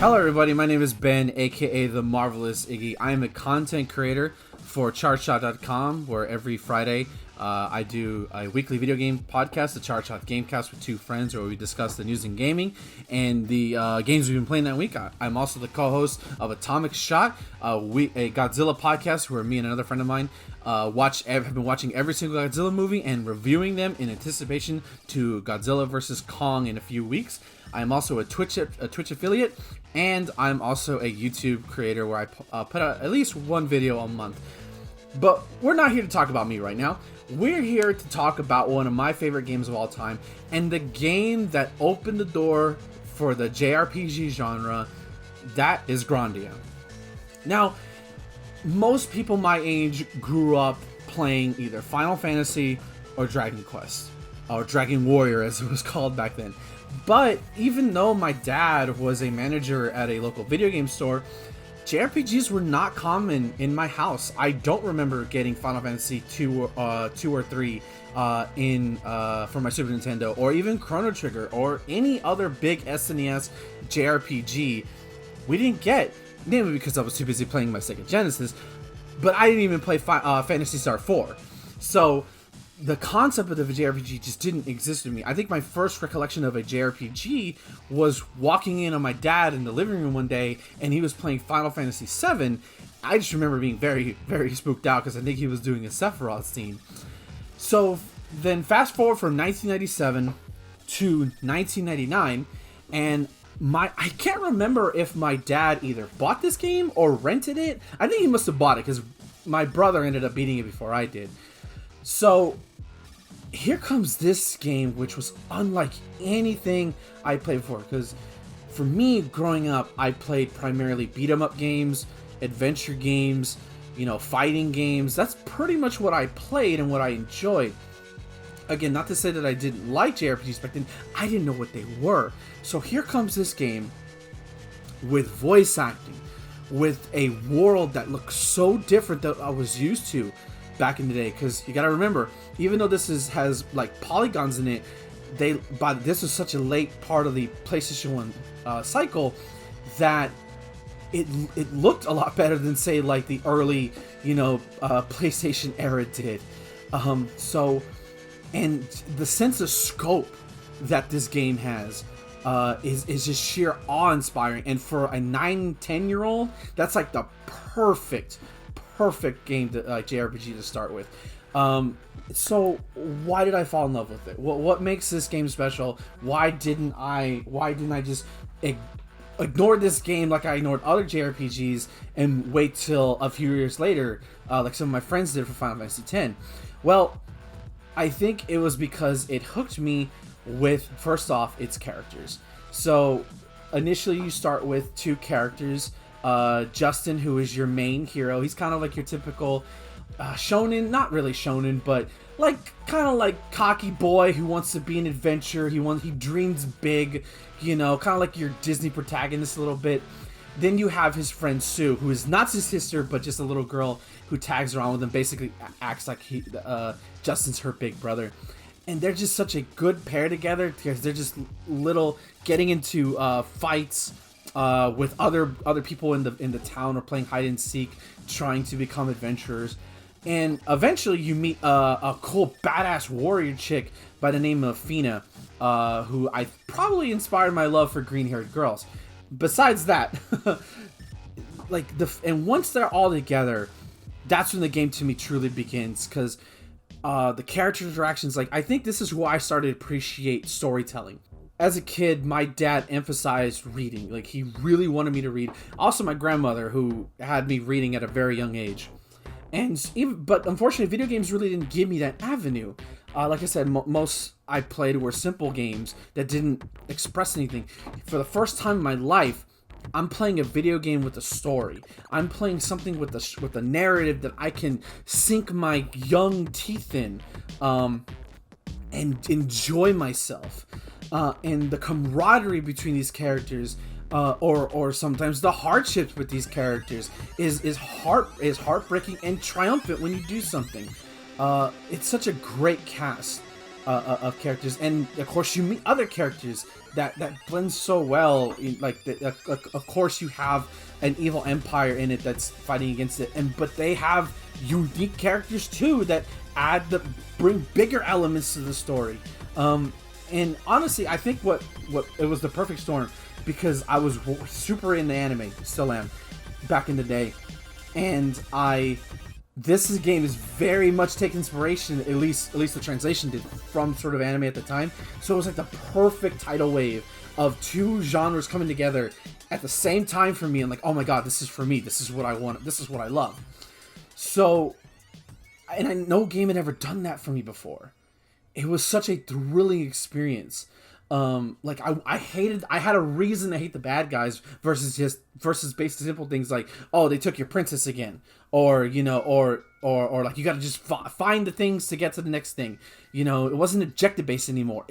Hello everybody, my name is Ben, aka The Marvelous Iggy. I am a content creator for chartshot.com, where every Friday I do a weekly video game podcast, the Chartshot Gamecast, with two friends where we discuss the news in gaming and the games we've been playing that week. I'm also the co-host of Atomic Shot, a Godzilla podcast where me and another friend of mine have been watching every single Godzilla movie and reviewing them in anticipation to Godzilla vs. Kong in a few weeks. I'm also a Twitch affiliate, and I'm also a YouTube creator where I put out at least one video a month. But we're not here to talk about me right now. We're here to talk about one of my favorite games of all time, and the game that opened the door for the JRPG genre. That is Grandia. Now, most people my age grew up playing either Final Fantasy or Dragon Quest, or Dragon Warrior as it was called back then. But even though my dad was a manager at a local video game store, JRPGs were not common in my house. I don't remember getting Final Fantasy 2 or 3 for my Super Nintendo, or even Chrono Trigger, or any other big SNES JRPG. We didn't get, namely because I was too busy playing my Sega Genesis, but I didn't even play Phantasy Star 4. So the concept of the JRPG just didn't exist to me. I think my first recollection of a JRPG was walking in on my dad in the living room one day, and he was playing Final Fantasy VII. I just remember being very, very spooked out because I think he was doing a Sephiroth scene. So then fast forward from 1997 to 1999, and I can't remember if my dad either bought this game or rented it. I think he must have bought it because my brother ended up beating it before I did. So here comes this game, which was unlike anything I played before. Because for me, growing up, I played primarily beat-em-up games, adventure games, fighting games. That's pretty much what I played and what I enjoyed. Again, not to say that I didn't like JRPGs back then. I didn't know what they were. So here comes this game with voice acting, with a world that looks so different than I was used to back in the day. Because you gotta remember, even though this has like polygons in it, this was such a late part of the PlayStation 1 cycle that it looked a lot better than, say, like the early PlayStation era did. And the sense of scope that this game has is just sheer awe-inspiring. And for a 9-10-year-old, that's like the perfect game to JRPG to start with. So why did I fall in love with it? What makes this game special? Why didn't I just ignore this game like I ignored other JRPGs and wait till a few years later, like some of my friends did for Final Fantasy X? Well, I think it was because it hooked me with, first off, its characters. So initially you start with two characters. Justin, who is your main hero. He's kind of like your typical shonen, not really shonen, but kind of like cocky boy who wants to be an adventurer. He dreams big, kind of like your Disney protagonist a little bit. Then you have his friend Sue, who is not his sister, but just a little girl who tags around with him, basically acts like Justin's her big brother. And they're just such a good pair together because they're just getting into fights with other people in the town, or playing hide and seek, trying to become adventurers. And eventually you meet a cool badass warrior chick by the name of Fina, who I probably inspired my love for green-haired girls. Besides that, and once they're all together, that's when the game to me truly begins, because the character interactions, I think this is why I started to appreciate storytelling. As a kid, my dad emphasized reading. He really wanted me to read. Also, my grandmother, who had me reading at a very young age. But unfortunately, video games really didn't give me that avenue. Like I said, most I played were simple games that didn't express anything. For the first time in my life, I'm playing a video game with a story. I'm playing something with a narrative that I can sink my young teeth in, and enjoy myself. And the camaraderie between these characters, or sometimes the hardships with these characters, is heartbreaking and triumphant when you do something. It's such a great cast. of characters, and of course you meet other characters that blend so well. Of course you have an evil empire in it that's fighting against it, but they have unique characters too that bring bigger elements to the story. And honestly, I think what it was the perfect storm, because I was super into anime, still am, back in the day, and this game is very much taking inspiration, at least the translation did, from sort of anime at the time. So it was like the perfect tidal wave of two genres coming together at the same time for me. And like, oh my god, this is for me. This is what I want. This is what I love. So, and no game had ever done that for me before. It was such a thrilling experience. I had a reason to hate the bad guys versus basic simple things like, oh, they took your princess again, or or like you got to just find the things to get to the next thing. It wasn't objective based anymore.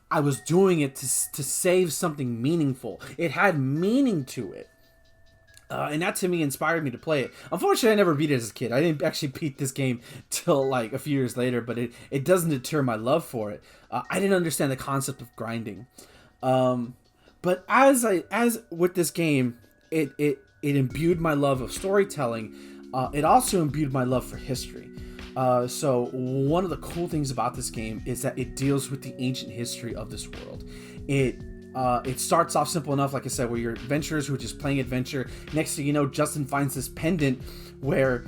I was doing it to save something meaningful. It had meaning to it. And that to me inspired me to play it. Unfortunately, I never beat it as a kid. I didn't actually beat this game till like a few years later, but it doesn't deter my love for it. I didn't understand the concept of grinding. But as with this game, it imbued my love of storytelling. It also imbued my love for history. So one of the cool things about this game is that it deals with the ancient history of this world. It starts off simple enough, like I said, where you're adventurers who are just playing adventure. Next thing you know, Justin finds this pendant where,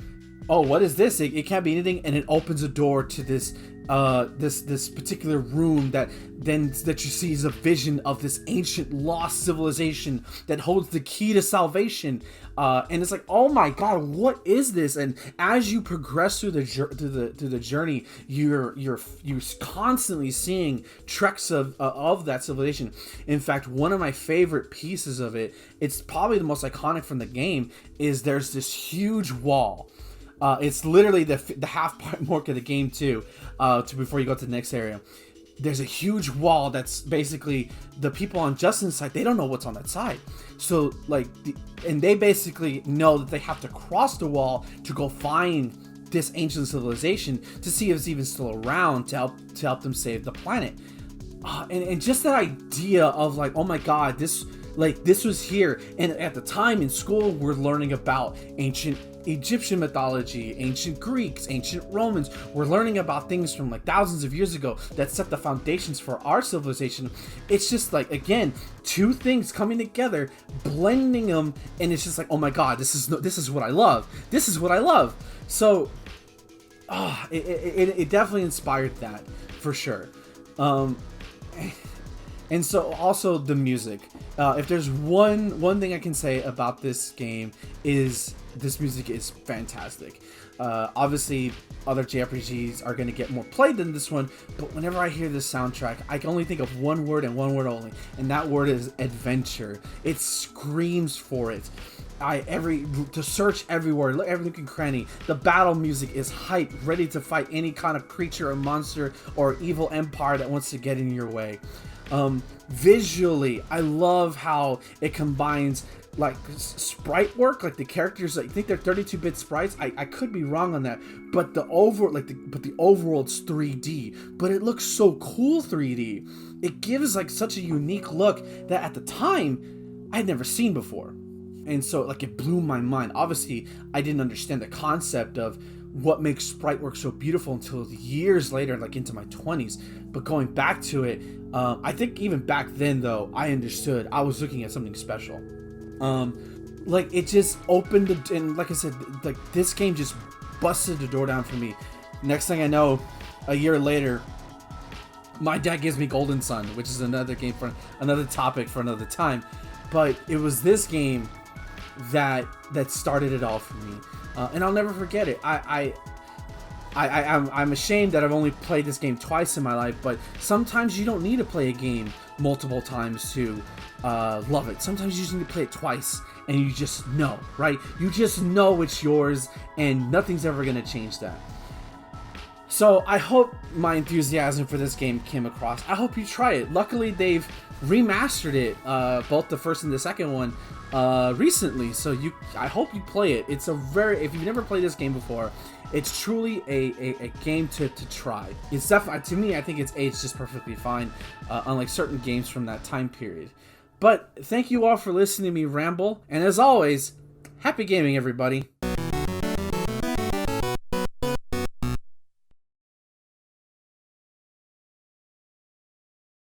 oh, what is this? It can't be anything, and it opens a door to this particular room that you see is a vision of this ancient lost civilization that holds the key to salvation. And it's like, oh my god, what is this? And as you progress through the journey, you're constantly seeing treks of that civilization. In fact, one of my favorite pieces of it, it's probably the most iconic from the game, is there's this huge wall. It's literally the half part mark of the game too. Before you go to the next area, there's a huge wall that's basically the people on Justin's side. They don't know what's on that side, so and they basically know that they have to cross the wall to go find this ancient civilization to see if it's even still around to help them save the planet. And just that idea of like, oh my god, this was here. And at the time in school, we're learning about ancient Egyptian mythology, ancient Greeks, ancient Romans. We're learning about things from like thousands of years ago that set the foundations for our civilization. It's just like, again, two things coming together, blending them, and it's just like, oh my god, this is what I love. This is what I love. So, it definitely inspired that for sure. And so also the music. If there's one thing I can say about this game, is this music is fantastic. Obviously, other JRPGs are going to get more played than this one, but whenever I hear this soundtrack, I can only think of one word and one word only, and that word is adventure. It screams for it. To search everywhere, look every nook and cranny. The battle music is hype, ready to fight any kind of creature or monster or evil empire that wants to get in your way. Visually, I love how it combines like sprite work, like the characters, I think they're 32-bit sprites. I could be wrong on that, but the overworld's 3D, but it looks so cool 3D. It gives like such a unique look that at the time I had never seen before. And so like it blew my mind. Obviously, I didn't understand the concept of what makes sprite work so beautiful until years later, like into my 20s. But going back to it, I think even back then though, I understood I was looking at something special. Like it just opened and like I said, like this game just busted the door down for me. Next thing I know, a year later, my dad gives me Golden Sun, which is another game for another topic for another time. But it was this game that started it all for me. And I'll never forget it. I'm ashamed that I've only played this game twice in my life, but sometimes you don't need to play a game multiple times to love it. Sometimes you just need to play it twice, and you just know, right? You just know it's yours, and nothing's ever going to change that. So I hope my enthusiasm for this game came across. I hope you try it. Luckily, they've remastered it, both the first and the second one, recently, so I hope you play it. It's a very, if you've never played this game before, it's truly a game to try. It's definitely, to me, I think it's aged just perfectly fine, unlike certain games from that time period. But thank you all for listening to me ramble, and as always, happy gaming, everybody.